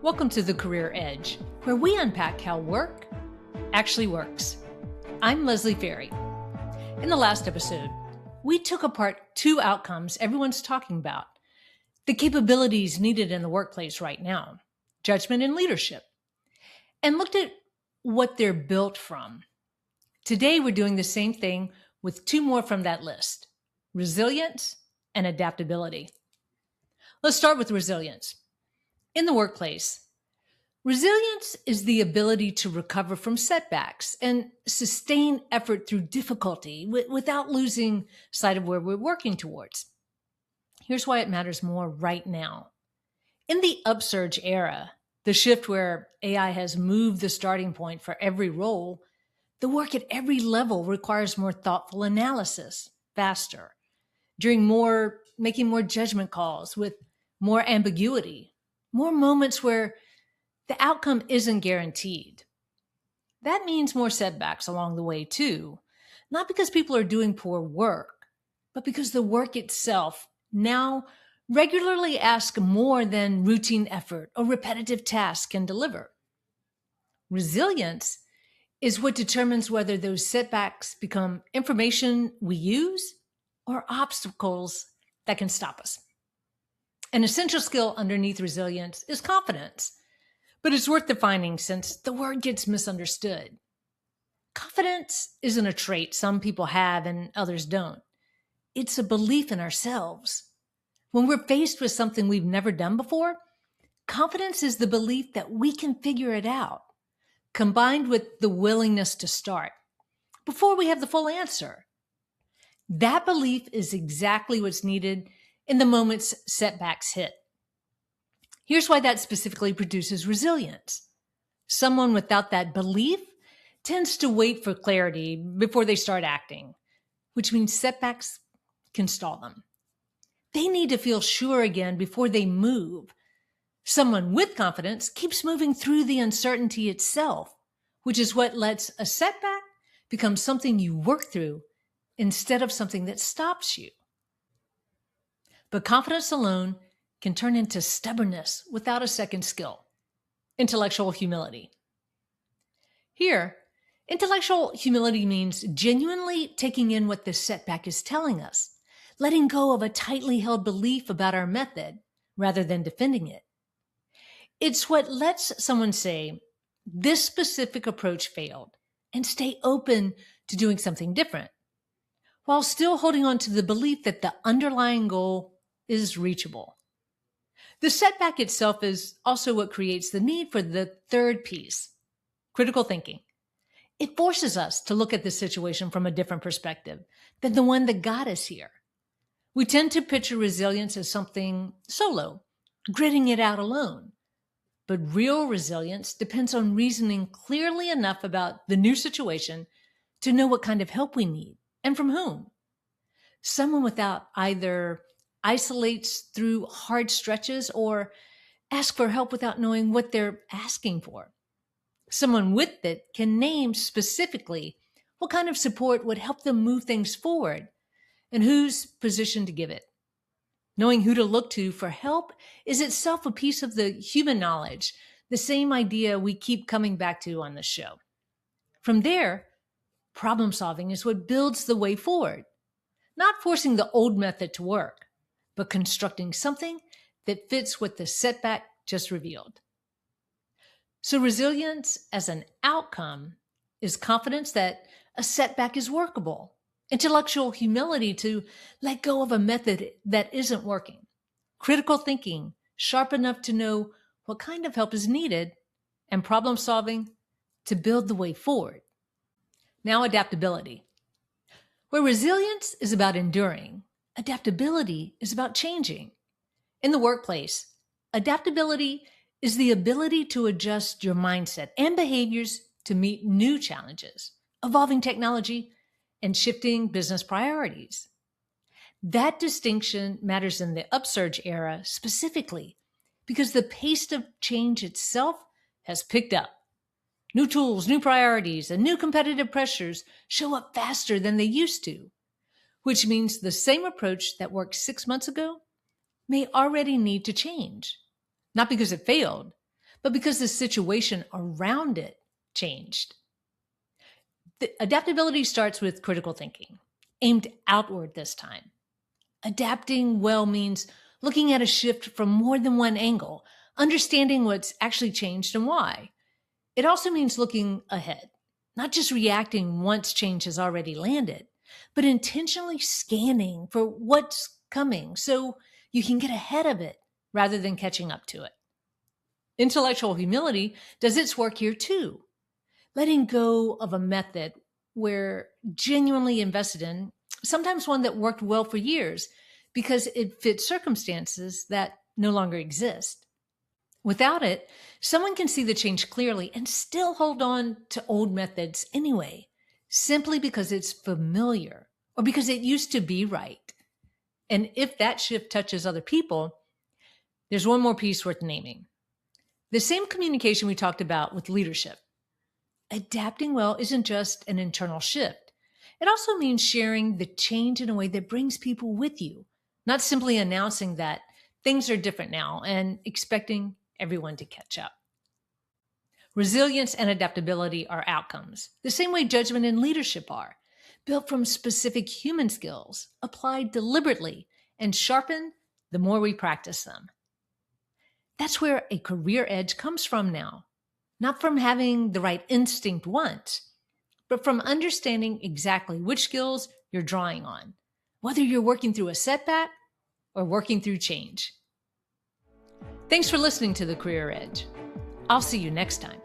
Welcome to The Career Edge, where we unpack how work actually works. I'm Leslie Ferry. In the last episode, we took apart two outcomes everyone's talking about, the capabilities needed in the workplace right now, judgment and leadership, and looked at what they're built from. Today, we're doing the same thing with two more from that list, resilience and adaptability. Let's start with resilience. In the workplace, resilience is the ability to recover from setbacks and sustain effort through difficulty without losing sight of where we're working towards. Here's why it matters more right now. In the Upsurge era, the shift where AI has moved the starting point for every role, the work at every level requires more thoughtful analysis, faster, making more judgment calls with more ambiguity, more moments where the outcome isn't guaranteed. That means more setbacks along the way too, not because people are doing poor work, but because the work itself now regularly asks more than routine effort or repetitive tasks can deliver. Resilience is what determines whether those setbacks become information we use or obstacles that can stop us. An essential skill underneath resilience is confidence, but it's worth defining since the word gets misunderstood. Confidence isn't a trait some people have and others don't. It's a belief in ourselves. When we're faced with something we've never done before, confidence is the belief that we can figure it out, combined with the willingness to start before we have the full answer. That belief is exactly what's needed in the moments setbacks hit. Here's why that specifically produces resilience. Someone without that belief tends to wait for clarity before they start acting, which means setbacks can stall them. They need to feel sure again before they move. Someone with confidence keeps moving through the uncertainty itself, which is what lets a setback become something you work through instead of something that stops you. But confidence alone can turn into stubbornness without a second skill, intellectual humility. Here, intellectual humility means genuinely taking in what the setback is telling us, letting go of a tightly held belief about our method rather than defending it. It's what lets someone say, this specific approach failed, and stay open to doing something different, while still holding on to the belief that the underlying goal is reachable. The setback itself is also what creates the need for the third piece, critical thinking. It forces us to look at the situation from a different perspective than the one that got us here. We tend to picture resilience as something solo, gritting it out alone. But real resilience depends on reasoning clearly enough about the new situation to know what kind of help we need and from whom. Someone without either isolates through hard stretches or asks for help without knowing what they're asking for. Someone with it can name specifically what kind of support would help them move things forward and who's positioned to give it. Knowing who to look to for help is itself a piece of the human knowledge, the same idea we keep coming back to on the show. From there, problem solving is what builds the way forward, not forcing the old method to work, but constructing something that fits what the setback just revealed. So resilience as an outcome is confidence that a setback is workable, intellectual humility to let go of a method that isn't working, critical thinking, sharp enough to know what kind of help is needed, and problem solving to build the way forward. Now, adaptability. Where resilience is about enduring, adaptability is about changing. In the workplace, adaptability is the ability to adjust your mindset and behaviors to meet new challenges, evolving technology, and shifting business priorities. That distinction matters in the Upsurge era specifically because the pace of change itself has picked up. New tools, new priorities, and new competitive pressures show up faster than they used to, which means the same approach that worked 6 months ago may already need to change. Not because it failed, but because the situation around it changed. The adaptability starts with critical thinking, aimed outward this time. Adapting well means looking at a shift from more than one angle, understanding what's actually changed and why. It also means looking ahead, not just reacting once change has already landed, but intentionally scanning for what's coming so you can get ahead of it rather than catching up to it. Intellectual humility does its work here too. Letting go of a method we're genuinely invested in, sometimes one that worked well for years because it fits circumstances that no longer exist. Without it, someone can see the change clearly and still hold on to old methods anyway, simply because it's familiar or because it used to be right. And if that shift touches other people, there's one more piece worth naming. The same communication we talked about with leadership. Adapting well isn't just an internal shift. It also means sharing the change in a way that brings people with you, not simply announcing that things are different now and expecting everyone to catch up. Resilience and adaptability are outcomes, the same way judgment and leadership are, built from specific human skills, applied deliberately, and sharpened the more we practice them. That's where a career edge comes from now, not from having the right instinct once, but from understanding exactly which skills you're drawing on, whether you're working through a setback or working through change. Thanks for listening to The Career Edge. I'll see you next time.